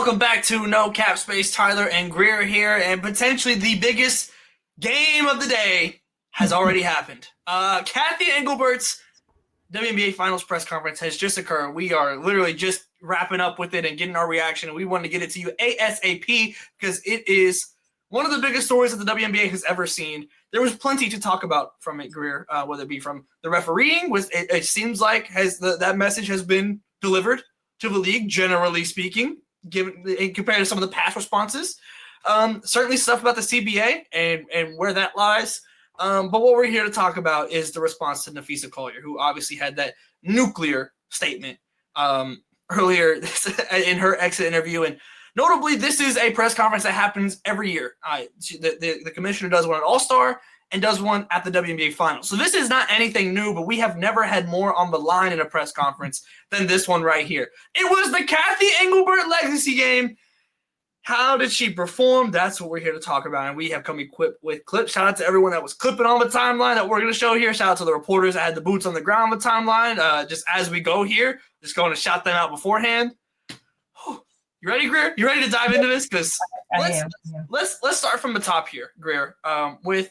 Welcome back to No Cap Space. Tyler and Greer here, and potentially the biggest game of the day has already happened. Cathy Engelbert's WNBA Finals press conference has just occurred. We are literally just wrapping up with it and getting our reaction, and we wanted to get it to you ASAP because it is one of the biggest stories that the WNBA has ever seen. There was plenty to talk about from it, Greer, whether it be from the refereeing. It seems like that message has been delivered to the league, generally speaking, given compared to some of the past responses. Certainly stuff about the CBA and where that lies. But what we're here to talk about is the response to Napheesa Collier, who obviously had that nuclear statement earlier in her exit interview. And notably, this is a press conference that happens every year. The commissioner does one at All-Star and does one at the WNBA Finals. So this is not anything new, but we have never had more on the line in a press conference than this one right here. It was the Cathy Engelbert legacy game. How did she perform? That's what we're here to talk about, and we have come equipped with clips. Shout out to everyone that was clipping on the timeline that we're going to show here. Shout out to the reporters that had the boots on the ground on the timeline. Just as we go here, just going to shout them out beforehand. You ready, Greer? You ready to dive into this? Because let's start from the top here, Greer, with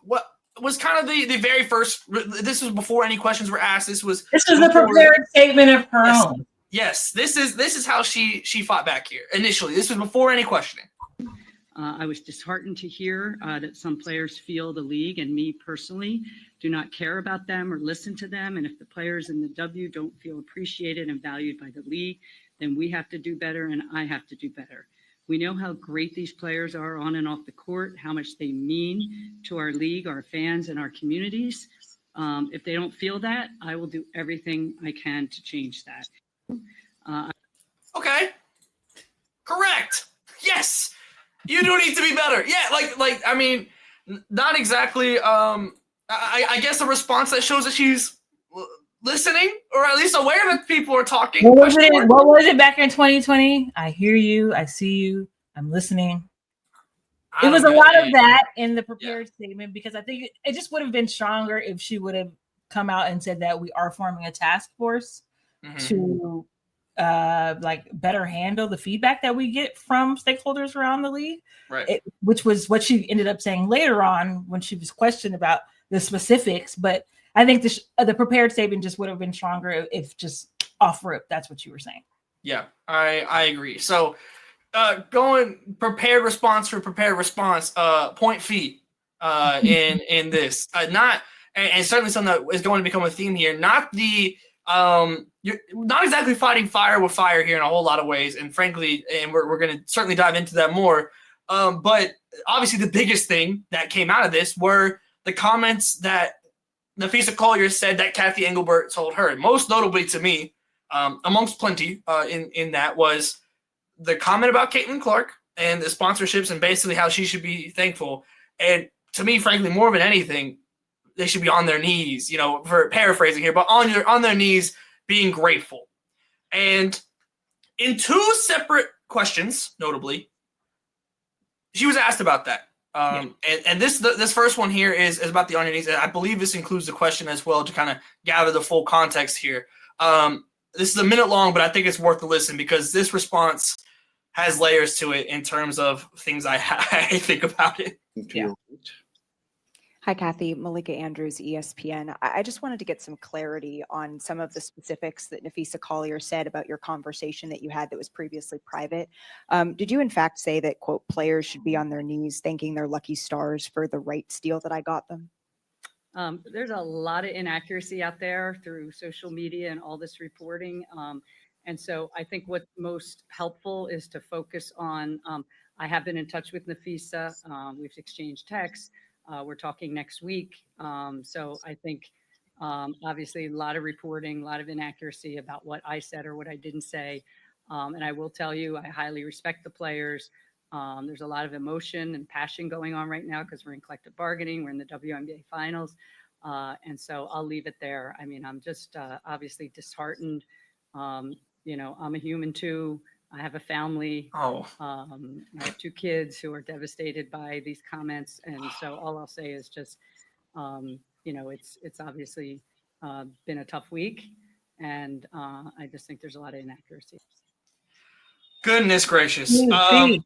what was kind of the very first. This was before any questions were asked. This was the prepared statement of her own. Yes, this is how she fought back here initially. This was before any questioning. I was disheartened to hear that some players feel the league and me personally do not care about them or listen to them. And if the players in the W don't feel appreciated and valued by the league, then we have to do better and I have to do better. We know how great these players are on and off the court, how much they mean to our league, our fans, and our communities. If they don't feel that, I will do everything I can to change that. Okay. Correct. Yes. You do need to be better. Yeah, like I mean, not exactly I guess a response that shows that she's listening or at least aware that people are talking. What was it back in 2020? I hear you, I see you, I'm listening. It was a lot of that in the prepared statement because I think it just would have been stronger if she would have come out and said that we are forming a task force to better handle the feedback that we get from stakeholders around the league, right? Which was what she ended up saying later on when she was questioned about the specifics. But I think the prepared statement just would have been stronger if just off rip. That's what you were saying. Yeah, I agree. So going prepared response for prepared response, point fee in this, not and certainly something that is going to become a theme here. Not the you're not exactly fighting fire with fire here in a whole lot of ways, and frankly, and we're going to certainly dive into that more. But obviously, the biggest thing that came out of this were the comments that Napheesa Collier said that Cathy Engelbert told her. Most notably to me, amongst plenty in that was the comment about Caitlin Clark and the sponsorships and basically how she should be thankful. And to me, frankly, more than anything, they should be on their knees, for paraphrasing here, but on their knees being grateful. And in two separate questions, notably, she was asked about that. And this first one here is about the on your knees. I believe this includes the question as well to kind of gather the full context here. This is a minute long, but I think it's worth the listen because this response has layers to it in terms of things I think about it. Yeah. Hi, Cathy. Malika Andrews, ESPN. I just wanted to get some clarity on some of the specifics that Napheesa Collier said about your conversation that you had that was previously private. Did you in fact say that, quote, players should be on their knees thanking their lucky stars for the rights deal that I got them? There's a lot of inaccuracy out there through social media and all this reporting. And so I think what's most helpful is to focus on, I have been in touch with Napheesa. We've exchanged texts. We're talking next week. So I think obviously a lot of reporting, a lot of inaccuracy about what I said or what I didn't say. And I will tell you, I highly respect the players. There's a lot of emotion and passion going on right now because we're in collective bargaining. We're in the WNBA finals. And so I'll leave it there. I mean, I'm just obviously disheartened. I'm a human too. I have a family. I have 2 kids who are devastated by these comments. And so all I'll say is just, it's obviously been a tough week. And I just think there's a lot of inaccuracy. Goodness gracious. See,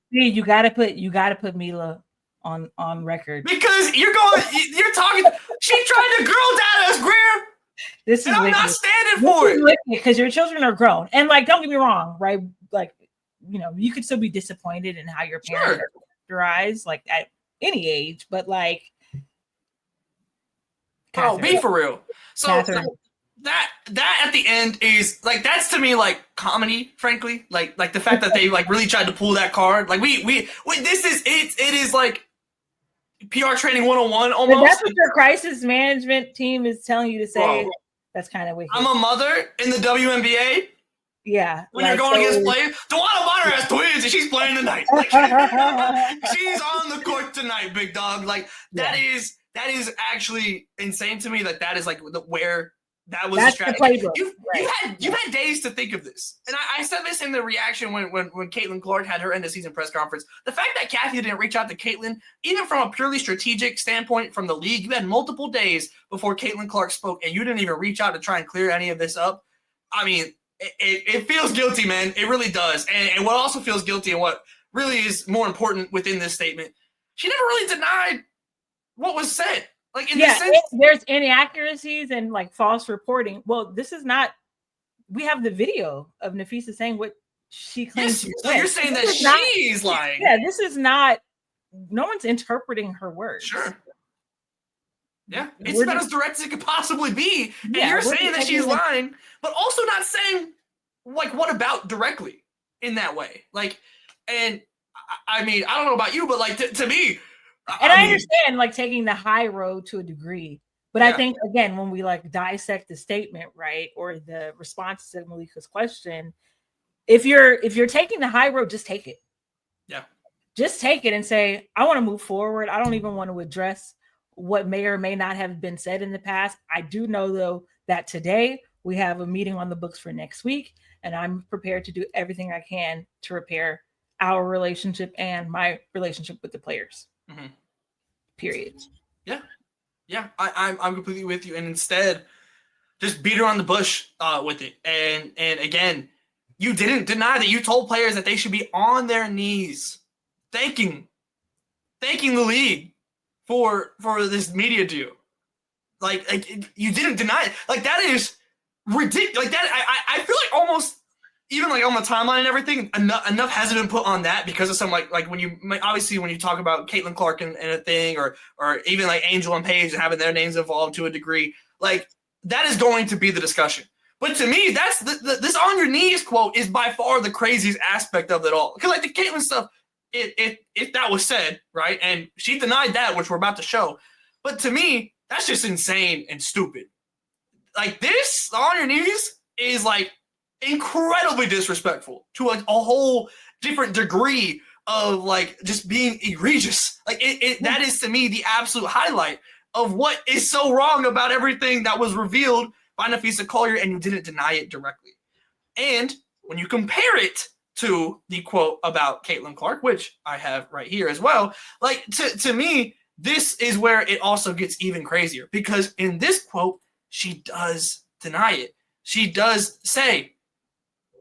you gotta put Mila on record. Because you're talking, she tried to girl dad us, Greer. This is I'm not standing for it. Because your children are grown. And like, don't get me wrong, right? Like, you could still be disappointed in how your parents are characterized, like at any age, but like, Catherine, be for real. So Catherine. that at the end is like, that's to me like comedy, frankly. Like the fact that they like really tried to pull that card. Like it is like PR training 101 almost. But that's what your crisis management team is telling you to say. Bro, that's kind of wicked. I'm a mother in the WNBA. Yeah. When you're going against players, DeWanna Bonner has twins and she's playing tonight. Like, she's on the court tonight, big dog. Like that is actually insane to me. That is like where that was the strategy. You've had days to think of this, and I said this in the reaction when Caitlin Clark had her end of season press conference. The fact that Cathy didn't reach out to Caitlin, even from a purely strategic standpoint from the league, you had multiple days before Caitlin Clark spoke, and you didn't even reach out to try and clear any of this up. I mean, it feels guilty, man. It really does. And what also feels guilty, and what really is more important within this statement, she never really denied what was said. Like, in this sense, there's inaccuracies and like false reporting. Well, this is not. We have the video of Napheesa saying what she claims. Yes, so you're saying that she's lying. Yeah, this is not. No one's interpreting her words. Sure. Yeah, it's about as direct as it could possibly be. And you're saying that she's lying, but also not saying like what about directly in that way. Like, and I mean, I don't know about you, but like to me. And I understand like taking the high road to a degree, but I think again, when we like dissect the statement, right, or the response to Malika's question, if you're taking the high road, just take it. Yeah. Just take it and say, I want to move forward. I don't even want to address what may or may not have been said in the past. I do know though that today we have a meeting on the books for next week, and I'm prepared to do everything I can to repair our relationship and my relationship with the players. Mm-hmm. Period. Yeah. I'm completely with you. And instead, just beat around the bush with it. And again, you didn't deny that you told players that they should be on their knees, thanking the league for this media deal. Like you didn't deny it. Like that is ridiculous. Like that, I feel like almost. Even like on the timeline and everything, enough hasn't been put on that because of some like when you obviously when you talk about Caitlin Clark and a thing or even like Angel and Paige having their names involved to a degree, like that is going to be the discussion. But to me, that's this on your knees quote is by far the craziest aspect of it all. Because like the Caitlin stuff, if that was said, right, and she denied that, which we're about to show. But to me, that's just insane and stupid. Like this on your knees is like incredibly disrespectful to like a whole different degree of like just being egregious. Like that is to me the absolute highlight of what is so wrong about everything that was revealed by Napheesa Collier, and you didn't deny it directly. And when you compare it to the quote about Caitlin Clark, which I have right here as well, like to me, this is where it also gets even crazier because in this quote, she does deny it. She does say,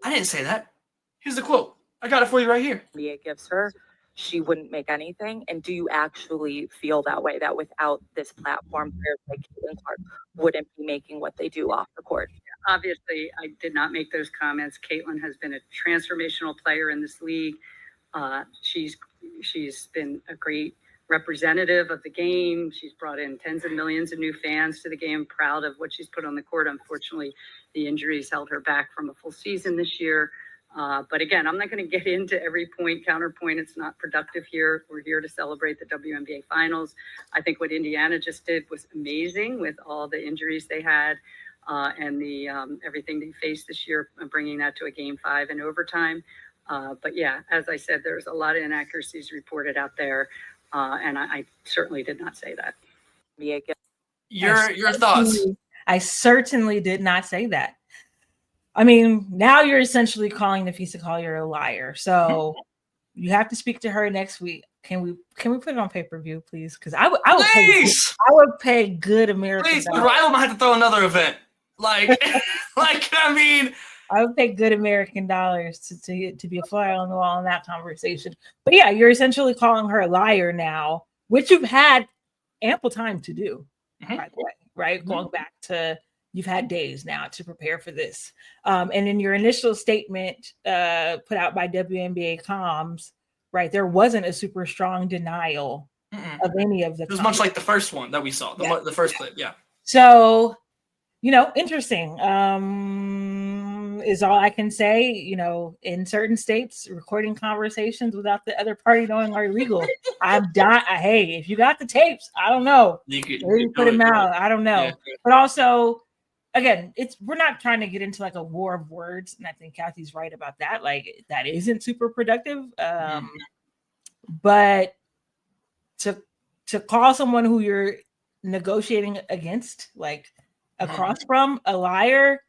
I didn't say that. Here's the quote. I got it for you right here. NBA gives her, she wouldn't make anything. And do you actually feel that way, that without this platform, players like Caitlin Clark wouldn't be making what they do off the court? Obviously, I did not make those comments. Caitlin has been a transformational player in this league. She's been a great representative of the game. She's brought in tens of millions of new fans to the game, proud of what she's put on the court. Unfortunately, the injuries held her back from a full season this year. But again, I'm not going to get into every point, counterpoint. It's not productive here. We're here to celebrate the WNBA finals. I think what Indiana just did was amazing with all the injuries they had and the everything they faced this year, bringing that to a game 5 in overtime. But yeah, as I said, there's a lot of inaccuracies reported out there. And I certainly did not say that. Your thoughts? I certainly did not say that. I mean, now you're essentially calling Napheesa Collier a liar. So you have to speak to her next week. Can we put it on pay-per-view, please? Because I would pay good American. Please, Riley might have to throw another event. Like, I mean, I would pay good American dollars to be a fly on the wall in that conversation. But yeah, you're essentially calling her a liar now, which you've had ample time to do, by the way, right? Going back to you've had days now to prepare for this. And in your initial statement put out by WNBA comms, right, there wasn't a super strong denial of any of the It was much like the first one that we saw, the first clip. Yeah. So, interesting. Is all I can say. In certain states, recording conversations without the other party knowing are illegal. Hey, if you got the tapes, I don't know. You could put them out. I don't know. Yeah. But also, again, we're not trying to get into like a war of words, and I think Cathy's right about that. Like that isn't super productive. But to call someone who you're negotiating against, like across from, a liar,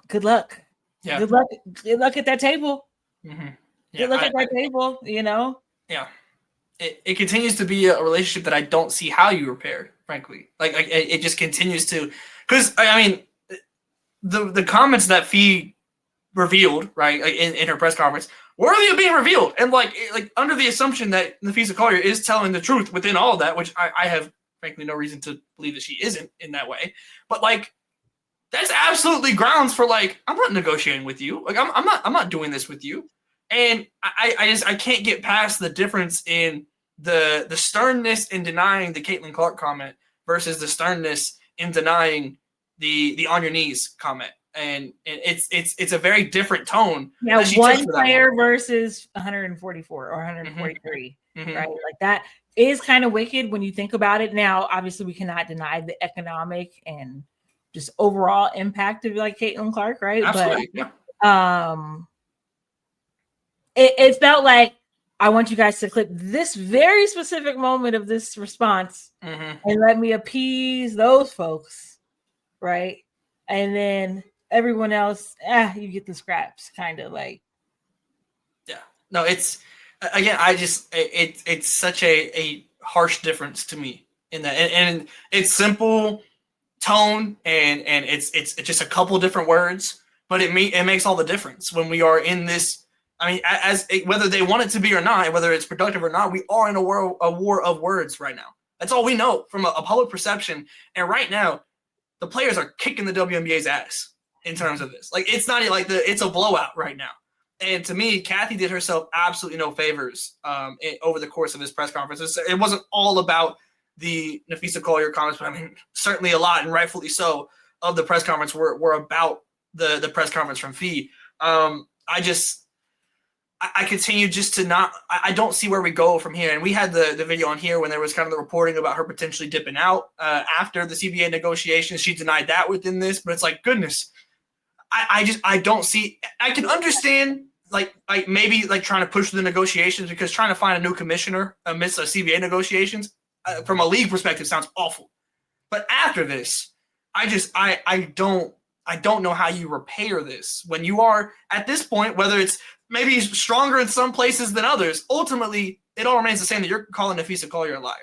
good luck. Yeah. Good luck at that table. Yeah, good luck at that table, Yeah. It continues to be a relationship that I don't see how you repair, frankly. Like it just continues to, because I mean, the comments that Fee revealed, right, like in her press conference, worthy of being revealed, and like under the assumption that Napheesa Collier is telling the truth within all of that, which I have frankly no reason to believe that she isn't in that way, but like that's absolutely grounds for like, I'm not negotiating with you, like I'm not doing this with you, and I can't get past the difference in the sternness in denying the Caitlin Clark comment versus the sternness in denying the on your knees comment. And it's a very different tone. Yeah, one player versus 144 or 143, right? Like that is kind of wicked when you think about it. Now, obviously, we cannot deny the economic and just overall impact of like Caitlin Clark, right? Absolutely. But it felt like I want you guys to clip this very specific moment of this response and let me appease those folks, right? And then everyone else, you get the scraps, kind of like. Yeah. No, it's again, it's such a harsh difference to me in that, and it's simple tone, and it's just a couple different words, but it makes all the difference when we are in this. I mean, whether they want it to be or not, whether it's productive or not, we are in a war of words right now. That's all we know from a public perception, and right now, the players are kicking the WNBA's ass in terms of this. Like, it's not like it's a blowout right now. And to me, Cathy did herself absolutely no favors over the course of this press conference. It wasn't all about the Napheesa Collier comments, but I mean, certainly a lot, and rightfully so, of the press conference were about the press conference from Fee. I continue just to not – I don't see where we go from here. And we had the video on here when there was kind of the reporting about her potentially dipping out after the CBA negotiations. She denied that within this, but it's like, goodness, I don't see – I can understand like maybe like trying to push the negotiations, because trying to find a new commissioner amidst the CBA negotiations from a league perspective sounds awful. But after this, I don't know how you repair this when you are at this point, whether it's maybe stronger in some places than others. Ultimately, it all remains the same that you're calling Napheesa Collier a liar,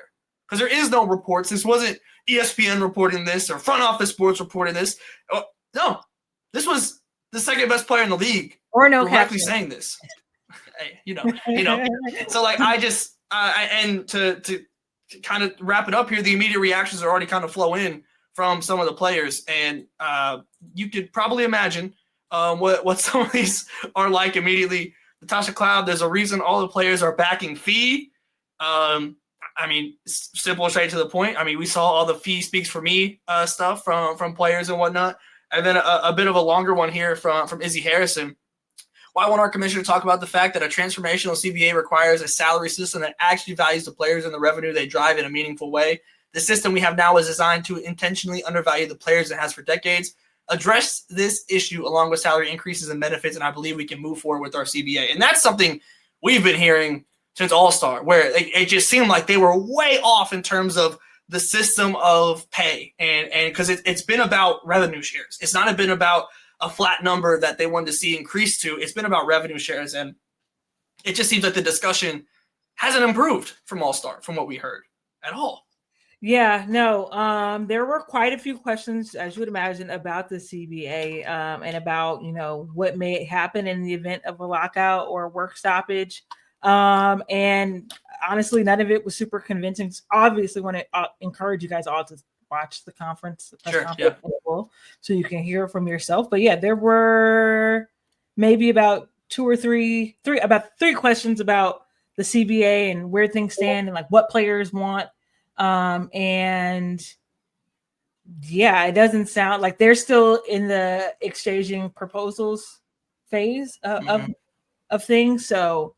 because there is no reports. This wasn't ESPN reporting this or Front Office Sports reporting this. No, this was the second best player in the league, or no correctly saying this. Hey, you know. So like, and to kind of wrap it up here, the immediate reactions are already kind of flow in from some of the players, and you could probably imagine what some of these are like immediately. Natasha Cloud, there's a reason all the players are backing Fee. I mean, simple and straight to the point. I mean, we saw all the Fee speaks for me stuff from players and whatnot. And then a bit of a longer one here from Izzy Harrison. Why won't our commissioner talk about the fact that a transformational CBA requires a salary system that actually values the players and the revenue they drive in a meaningful way? The system we have now is designed to intentionally undervalue the players it has for decades. Address this issue along with salary increases and benefits, and I believe we can move forward with our CBA. And that's something we've been hearing since All-Star, where it just seemed like they were way off in terms of the system of pay. And because it's been about revenue shares. It's not been about a flat number that they wanted to see increase to. It's been about revenue shares. And it just seems like the discussion hasn't improved from All-Star, from what we heard at all. Yeah, no. There were quite a few questions, as you would imagine, about the CBA and about what may happen in the event of a lockout or a work stoppage. And honestly, none of it was super convincing. Obviously, want to encourage you guys all to watch the press conference, so you can hear from yourself. But yeah, there were maybe about three questions about the CBA and where things stand and like what players want. And yeah, it doesn't sound like they're still in the exchanging proposals phase of things. So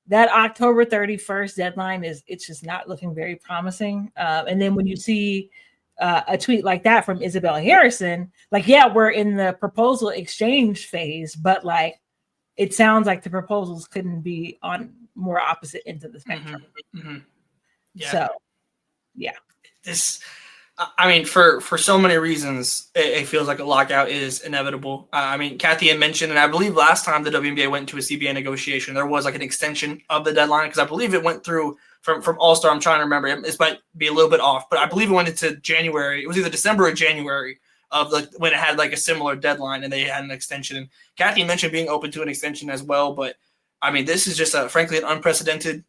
that October 31st deadline it's just not looking very promising. And then when you see a tweet like that from Isabel Harrison, like, yeah, we're in the proposal exchange phase, but like, it sounds like the proposals couldn't be on more opposite ends of the spectrum. Yeah. So, yeah. I mean, for so many reasons, it feels like a lockout is inevitable. I mean, Cathy had mentioned, and I believe last time the WNBA went into a CBA negotiation, there was like an extension of the deadline because I believe it went through from All-Star. I'm trying to remember. This might be a little bit off, but I believe it went into January. It was either December or January of when it had like a similar deadline and they had an extension. And Cathy mentioned being open to an extension as well. But I mean, this is just frankly an unprecedented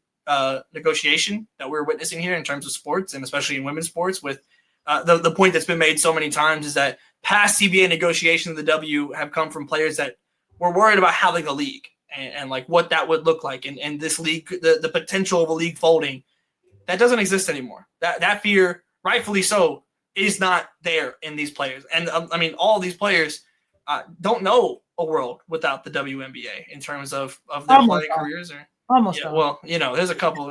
negotiation that we're witnessing here in terms of sports and especially in women's sports with the point that's been made so many times is that past CBA negotiations of the W have come from players that were worried about having a league and like what that would look like. And this league, the potential of a league folding, that doesn't exist anymore. That fear, rightfully so, is not there in these players. And I mean, all these players don't know a world without the WNBA in terms of their playing careers. Well, there's a couple,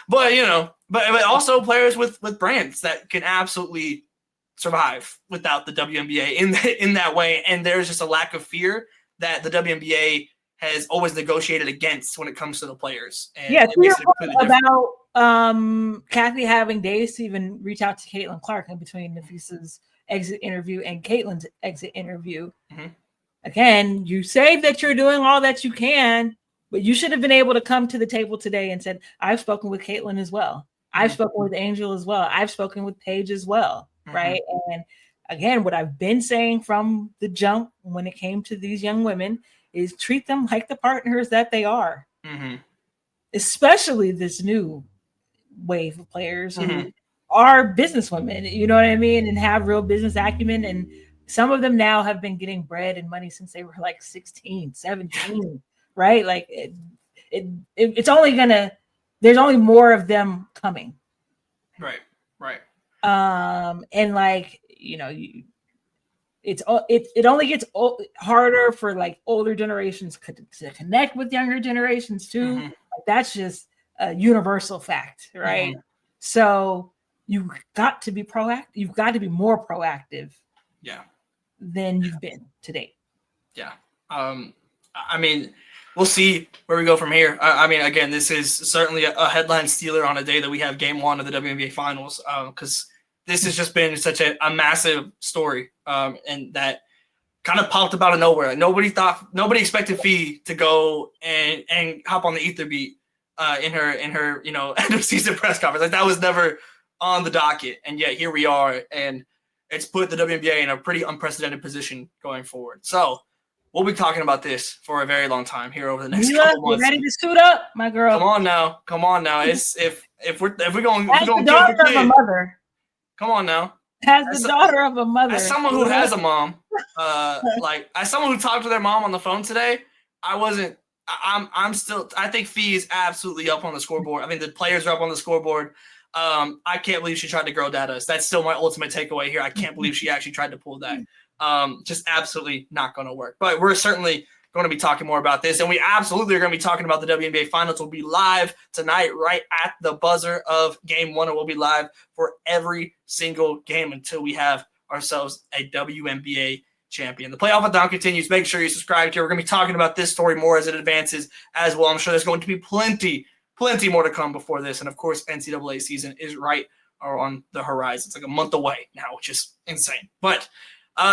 but also players with brands that can absolutely survive without the WNBA in that way. And there's just a lack of fear that the WNBA has always negotiated against when it comes to the players. And yeah, about Cathy having days to even reach out to Caitlin Clark in between Napheesa's exit interview and Caitlin's exit interview. Mm-hmm. Again, you say that you're doing all that you can, but you should have been able to come to the table today and said, I've spoken with Caitlin as well. I've spoken with Angel as well. I've spoken with Paige as well, right? And again, what I've been saying from the jump when it came to these young women is treat them like the partners that they are. Especially this new wave of players who are businesswomen, you know what I mean? And have real business acumen. And some of them now have been getting bread and money since they were like 16, 17. Right? Like it's only there's only more of them coming. Right. And like, it only gets harder for like older generations to connect with younger generations too. Like, that's just a universal fact, right? So you've got to be proactive. You've got to be more proactive. Yeah. Than you've been to date. Yeah. I mean, we'll see where we go from here. I mean, again, this is certainly a headline stealer on a day that we have Game 1 of the WNBA Finals because this has just been such a massive story and that kind of popped up out of nowhere. Nobody expected Fee to go and hop on the ether beat in her end of season press conference. Like that was never on the docket, and yet here we are, and it's put the WNBA in a pretty unprecedented position going forward. So we'll be talking about this for a very long time here over the next couple months. Ready to suit up, my girl? Come on now. It's if we're going as the daughter of a mother. Come on now. As the daughter of a mother. As someone who has a mom, as someone who talked to their mom on the phone today, I'm still. I think Fee is absolutely up on the scoreboard. I think the players are up on the scoreboard. I can't believe she tried to girl dad us. That's still my ultimate takeaway here. I can't believe she actually tried to pull that. Just absolutely not going to work. But we're certainly going to be talking more about this. And we absolutely are going to be talking about the WNBA Finals. We'll be live tonight right at the buzzer of Game 1. And we'll be live for every single game until we have ourselves a WNBA champion. The playoff of down continues. Make sure you subscribe here. We're going to be talking about this story more as it advances as well. I'm sure there's going to be plenty more to come before this. And, of course, NCAA season is right on the horizon. It's like a month away now, which is insane. But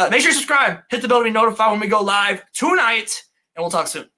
make sure you subscribe. Hit the bell to be notified when we go live tonight, and we'll talk soon.